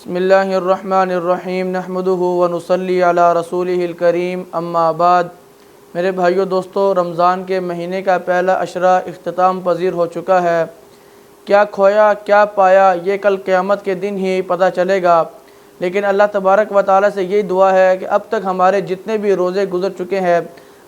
بسم اللہ الرحمن الرحیم نحمدہ ونصلی علی رسولہ الکریم اما بعد۔ میرے بھائیو دوستو، رمضان کے مہینے کا پہلا عشرہ اختتام پذیر ہو چکا ہے۔ کیا کھویا کیا پایا یہ کل قیامت کے دن ہی پتہ چلے گا، لیکن اللہ تبارک و تعالیٰ سے یہی دعا ہے کہ اب تک ہمارے جتنے بھی روزے گزر چکے ہیں،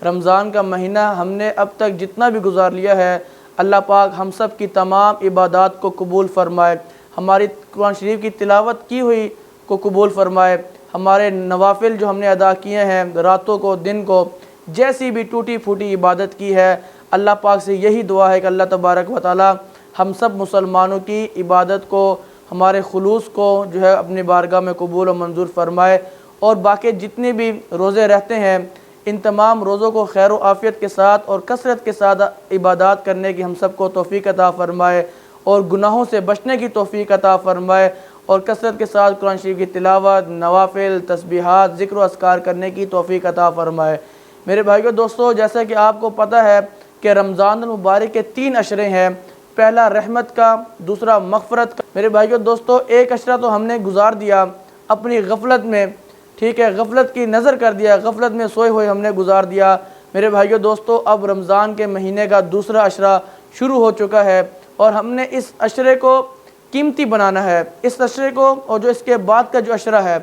رمضان کا مہینہ ہم نے اب تک جتنا بھی گزار لیا ہے، اللہ پاک ہم سب کی تمام عبادات کو قبول فرمائے، ہماری قرآن شریف کی تلاوت کی ہوئی کو قبول فرمائے، ہمارے نوافل جو ہم نے ادا کیے ہیں راتوں کو دن کو، جیسی بھی ٹوٹی پھوٹی عبادت کی ہے، اللہ پاک سے یہی دعا ہے کہ اللہ تبارک و تعالیٰ ہم سب مسلمانوں کی عبادت کو، ہمارے خلوص کو جو ہے اپنی بارگاہ میں قبول و منظور فرمائے، اور باقی جتنے بھی روزے رہتے ہیں ان تمام روزوں کو خیر و عافیت کے ساتھ اور کثرت کے ساتھ عبادات کرنے کی ہم سب کو توفیق عطا فرمائے، اور گناہوں سے بچنے کی توفیق عطا فرمائے، اور کثرت کے ساتھ قرآن شریف کی تلاوت، نوافل، تسبیحات، ذکر و اذکار کرنے کی توفیق عطا فرمائے۔ میرے بھائیو دوستو، جیسا کہ آپ کو پتہ ہے کہ رمضان المبارک کے 3 عشرے ہیں، پہلا رحمت کا، دوسرا مغفرت کا۔ میرے بھائیو دوستو، ایک عشرہ تو ہم نے گزار دیا اپنی غفلت میں، ٹھیک ہے، غفلت کی نظر کر دیا، غفلت میں سوئے ہوئے ہم نے گزار دیا۔ میرے بھائیو دوستو، اب رمضان کے مہینے کا دوسرا عشرہ شروع ہو چکا ہے، اور ہم نے اس عشرے کو قیمتی بنانا ہے، اس عشرے کو اور جو اس کے بعد کا جو عشرہ ہے،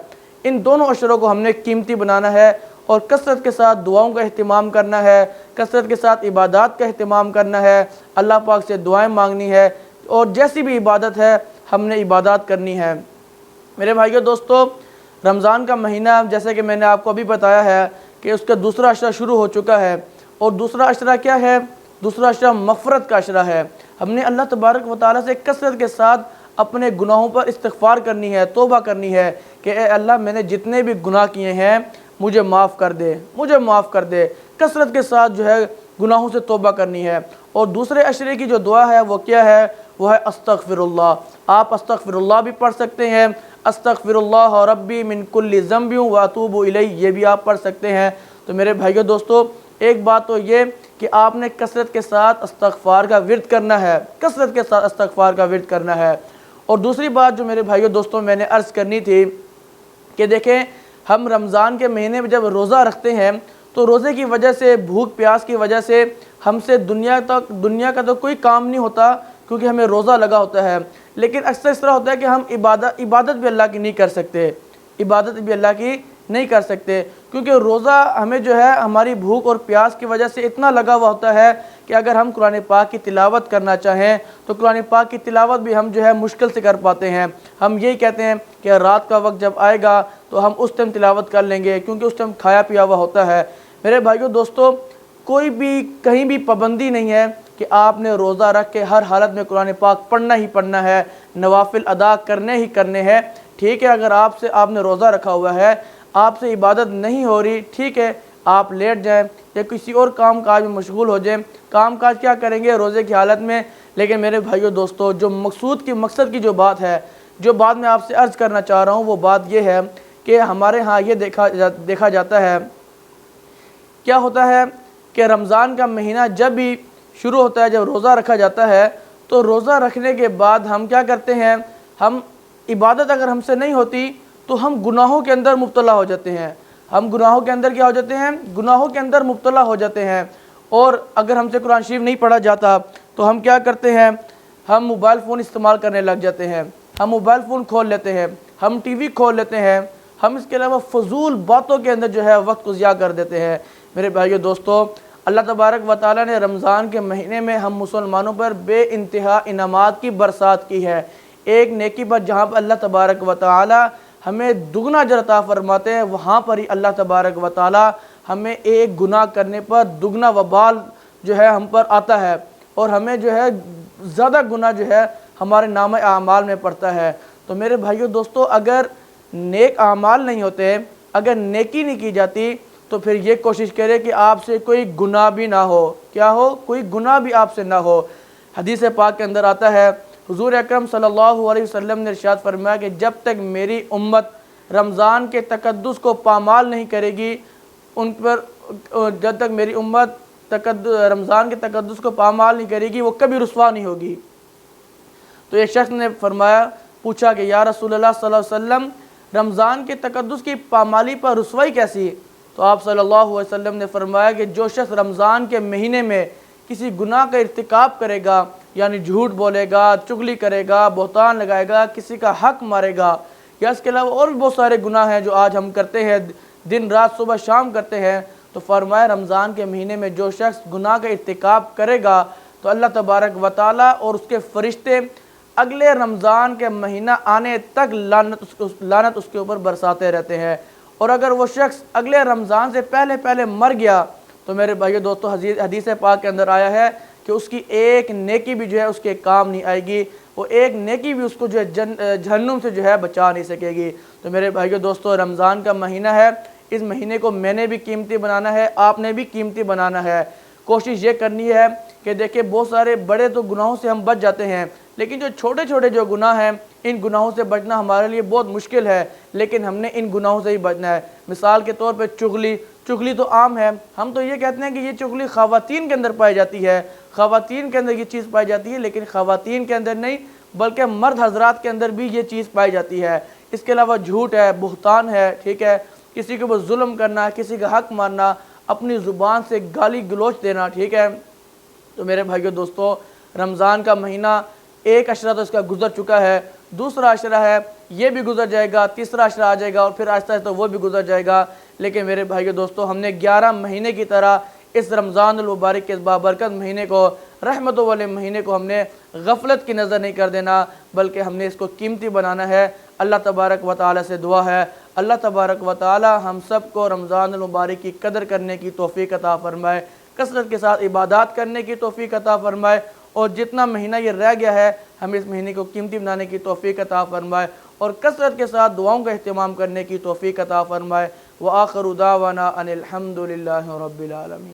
ان دونوں عشروں کو ہم نے قیمتی بنانا ہے، اور کثرت کے ساتھ دعاؤں کا اہتمام کرنا ہے، کثرت کے ساتھ عبادات کا اہتمام کرنا ہے، اللہ پاک سے دعائیں مانگنی ہے، اور جیسی بھی عبادت ہے ہم نے عبادات کرنی ہے۔ میرے بھائیو دوستو، رمضان کا مہینہ جیسے کہ میں نے آپ کو ابھی بتایا ہے کہ اس کا دوسرا عشرہ شروع ہو چکا ہے، اور دوسرا عشرہ کیا ہے؟ دوسرا عشرہ مغفرت کا عشرہ ہے۔ ہم نے اللہ تبارک و تعالیٰ سے کثرت کے ساتھ اپنے گناہوں پر استغفار کرنی ہے، توبہ کرنی ہے کہ اے اللہ، میں نے جتنے بھی گناہ کیے ہیں مجھے معاف کر دے، مجھے معاف کر دے، کثرت کے ساتھ جو ہے گناہوں سے توبہ کرنی ہے۔ اور دوسرے عشرے کی جو دعا ہے وہ کیا ہے؟ وہ ہے استغفر اللہ۔ آپ استغفر اللہ بھی پڑھ سکتے ہیں، استغفر اللہ ربی من کل ذنب واتوب الیہ، یہ بھی آپ پڑھ سکتے ہیں۔ تو میرے بھائیو دوستو، ایک بات تو یہ کہ آپ نے کثرت کے ساتھ استغفار کا ورد کرنا ہے، کثرت کے ساتھ استغفار کا ورد کرنا ہے۔ اور دوسری بات جو میرے بھائیو دوستوں میں نے عرض کرنی تھی کہ دیکھیں، ہم رمضان کے مہینے میں جب روزہ رکھتے ہیں تو روزے کی وجہ سے، بھوک پیاس کی وجہ سے ہم سے دنیا کا تو کوئی کام نہیں ہوتا، کیونکہ ہمیں روزہ لگا ہوتا ہے، لیکن اکثر اس طرح ہوتا ہے کہ ہم عبادت بھی اللہ کی نہیں کر سکتے، عبادت بھی اللہ کی نہیں کر سکتے، کیونکہ روزہ ہمیں جو ہے ہماری بھوک اور پیاس کی وجہ سے اتنا لگا ہوا ہوتا ہے کہ اگر ہم قرآن پاک کی تلاوت کرنا چاہیں تو قرآن پاک کی تلاوت بھی ہم جو ہے مشکل سے کر پاتے ہیں۔ ہم یہی کہتے ہیں کہ رات کا وقت جب آئے گا تو ہم اس ٹائم تلاوت کر لیں گے، کیونکہ اس ٹائم کھایا پیا ہوا ہوتا ہے۔ میرے بھائیو دوستو، کوئی بھی کہیں بھی پابندی نہیں ہے کہ آپ نے روزہ رکھ کے ہر حالت میں قرآن پاک پڑھنا ہی پڑھنا ہے، نوافل ادا کرنے ہی کرنے ہیں، ٹھیک ہے۔ اگر آپ نے روزہ رکھا ہوا ہے، آپ سے عبادت نہیں ہو رہی، ٹھیک ہے، آپ لیٹ جائیں یا کسی اور کام کاج میں مشغول ہو جائیں۔ کام کاج کیا کریں گے روزے کی حالت میں؟ لیکن میرے بھائیو دوستو، جو مقصد کی جو بات ہے، جو بات میں آپ سے عرض کرنا چاہ رہا ہوں، وہ بات یہ ہے کہ ہمارے ہاں یہ دیکھا جاتا ہے، کیا ہوتا ہے کہ رمضان کا مہینہ جب بھی شروع ہوتا ہے، جب روزہ رکھا جاتا ہے، تو روزہ رکھنے کے بعد ہم کیا کرتے ہیں؟ ہم عبادت اگر ہم سے نہیں ہوتی تو ہم گناہوں کے اندر مبتلا ہو جاتے ہیں، ہم گناہوں کے اندر کیا ہو جاتے ہیں؟ گناہوں کے اندر مبتلا ہو جاتے ہیں۔ اور اگر ہم سے قرآن شریف نہیں پڑھا جاتا تو ہم کیا کرتے ہیں؟ ہم موبائل فون استعمال کرنے لگ جاتے ہیں، ہم موبائل فون کھول لیتے ہیں، ہم ٹی وی کھول لیتے ہیں، ہم اس کے علاوہ فضول باتوں کے اندر جو ہے وقت کو ضیاع کر دیتے ہیں۔ میرے بھائیو دوستو، اللہ تبارک و تعالیٰ نے رمضان کے مہینے میں ہم مسلمانوں پر بے انتہا انعامات کی برسات کی ہے۔ ایک نیکی پر جہاں پر اللہ تبارک و تعالیٰ ہمیں دگنا اجر عطا فرماتے ہیں، وہاں پر ہی اللہ تبارک و تعالیٰ ہمیں ایک گناہ کرنے پر دگنا وبال جو ہے ہم پر آتا ہے، اور ہمیں جو ہے زیادہ گناہ جو ہے ہمارے نامہ اعمال میں پڑتا ہے۔ تو میرے بھائیو دوستو، اگر نیک اعمال نہیں ہوتے، اگر نیکی نہیں کی جاتی، تو پھر یہ کوشش کرے کہ آپ سے کوئی گناہ بھی نہ ہو، کیا ہو؟ کوئی گناہ بھی آپ سے نہ ہو۔ حدیث پاک کے اندر آتا ہے، حضور اکرم صلی اللہ علیہ وسلم نے ارشاد فرمایا کہ جب تک میری امت رمضان کے تقدس کو پامال نہیں کرے گی، جب تک میری امت رمضان کے تقدس کو پامال نہیں کرے گی، وہ کبھی رسوا نہیں ہوگی۔ تو ایک شخص نے فرمایا پوچھا کہ یا رسول اللہ صلی اللہ علیہ وسلم رمضان کے تقدس کی پامالی پر رسوائی کیسی؟ تو آپ صلی اللہ علیہ وسلم نے فرمایا کہ جو شخص رمضان کے مہینے میں کسی گناہ کا ارتکاب کرے گا، یعنی جھوٹ بولے گا، چغلی کرے گا، بہتان لگائے گا، کسی کا حق مارے گا، یا اس کے علاوہ اور بھی بہت سارے گناہ ہیں جو آج ہم کرتے ہیں، دن رات صبح شام کرتے ہیں، تو فرمایا رمضان کے مہینے میں جو شخص گناہ کا ارتکاب کرے گا تو اللہ تبارک و تعالیٰ اور اس کے فرشتے اگلے رمضان کے مہینہ آنے تک لعنت اس کے اوپر برساتے رہتے ہیں۔ اور اگر وہ شخص اگلے رمضان سے پہلے مر گیا تو میرے بھائیو دوستو حدیث پاک کے اندر آیا ہے کہ اس کی ایک نیکی بھی جو ہے اس کے کام نہیں آئے گی، وہ ایک نیکی بھی اس کو جو ہے جہنم سے جو ہے بچا نہیں سکے گی۔ تو میرے بھائیو دوستو رمضان کا مہینہ ہے، اس مہینے کو میں نے بھی قیمتی بنانا ہے، آپ نے بھی قیمتی بنانا ہے۔ کوشش یہ کرنی ہے کہ دیکھیں بہت سارے بڑے تو گناہوں سے ہم بچ جاتے ہیں، لیکن جو چھوٹے چھوٹے جو گناہ ہیں ان گناہوں سے بچنا ہمارے لیے بہت مشکل ہے، لیکن ہم نے ان گناہوں سے ہی بچنا ہے۔ مثال کے طور پہ چغلی تو عام ہے، ہم تو یہ کہتے ہیں کہ یہ چغلی خواتین کے اندر پائی جاتی ہے، خواتین کے اندر یہ چیز پائی جاتی ہے، لیکن خواتین کے اندر نہیں بلکہ مرد حضرات کے اندر بھی یہ چیز پائی جاتی ہے۔ اس کے علاوہ جھوٹ ہے، بہتان ہے، ٹھیک ہے، کسی کے اوپر ظلم کرنا، کسی کا حق مارنا، اپنی زبان سے گالی گلوچ دینا، ٹھیک ہے۔ تو میرے بھائیو دوستو رمضان کا مہینہ ایک عشرہ تو اس کا گزر چکا ہے، دوسرا عشرہ ہے یہ بھی گزر جائے گا، تیسرا عشرہ آ جائے گا اور پھر آہستہ آہستہ وہ بھی گزر جائے گا۔ لیکن میرے بھائیو دوستو ہم نے 11 مہینے کی طرح اس رمضان المبارک کے اس بابرکت مہینے کو، رحمتوں والے مہینے کو ہم نے غفلت کی نظر نہیں کر دینا، بلکہ ہم نے اس کو قیمتی بنانا ہے۔ اللہ تبارک و تعالیٰ سے دعا ہے اللہ تبارک و تعالیٰ ہم سب کو رمضان المبارک کی قدر کرنے کی توفیق عطا فرمائے، کثرت کے ساتھ عبادات کرنے کی توفیق عطا فرمائے، اور جتنا مہینہ یہ رہ گیا ہے ہم اس مہینے کو قیمتی بنانے کی توفیق عطا فرمائے، اور کثرت کے ساتھ دعاؤں کا اہتمام کرنے کی توفیق عطا فرمائے۔ وآخر دعوانا ان الحمد للہ رب العالمین۔